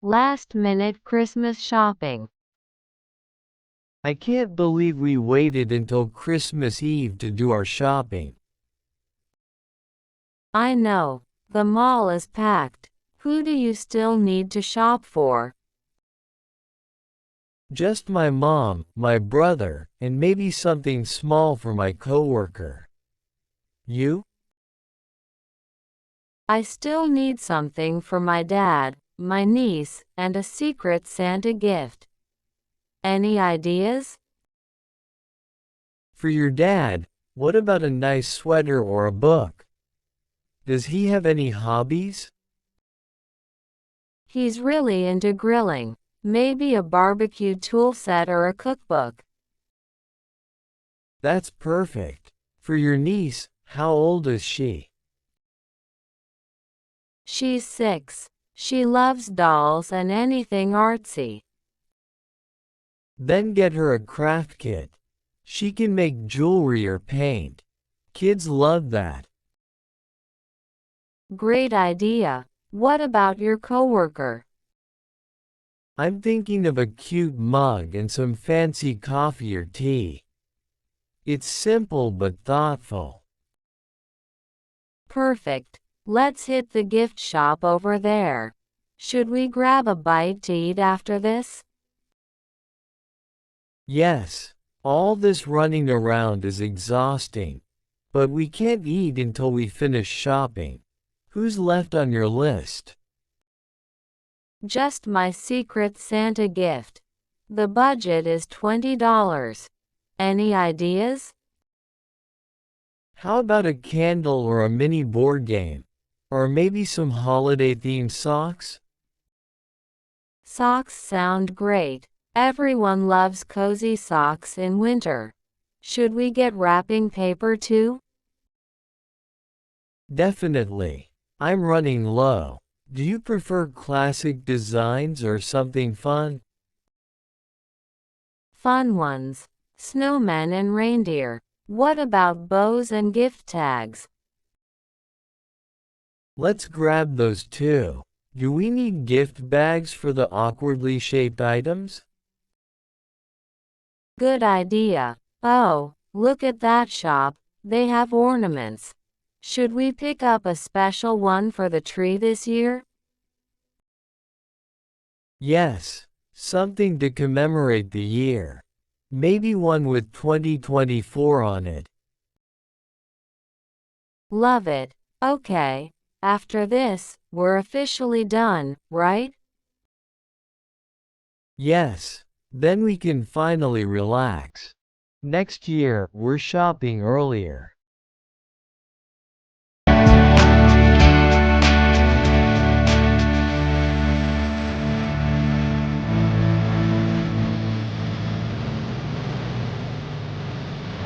Last-minute Christmas shopping. I can't believe we waited until Christmas Eve to do our shopping. I know. The mall is packed. Who do you still need to shop for? Just my mom, my brother, and maybe something small for my coworker. You? I still need something for my dad, my niece, and a secret Santa gift. Any ideas? For your dad, what about a nice sweater or a book? Does he have any hobbies? He's really into grilling. Maybe a barbecue tool set or a cookbook. That's perfect. For your niece, how old is she? She's 6. She loves dolls and anything artsy. Then get her a craft kit. She can make jewelry or paint. Kids love that. Great idea. What about your coworker? I'm thinking of a cute mug and some fancy coffee or tea. It's simple but thoughtful. Perfect. Let's hit the gift shop over there. Should we grab a bite to eat after this? Yes, all this running around is exhausting. But we can't eat until we finish shopping. Who's left on your list? Just my secret Santa gift. The budget is $20. Any ideas? How about a candle or a mini board game? Or maybe some holiday-themed socks? Socks sound great. Everyone loves cozy socks in winter. Should we get wrapping paper too? Definitely. I'm running low. Do you prefer classic designs or something fun? Fun ones. Snowmen and reindeer. What about bows and gift tags? Let's grab those too. Do we need gift bags for the awkwardly shaped items? Good idea. Oh, look at that shop. They have ornaments. Should we pick up a special one for the tree this year? Yes, something to commemorate the year. Maybe one with 2024 on it. Love it. Okay. After this, we're officially done, right? Yes, then we can finally relax. Next year, we're shopping earlier.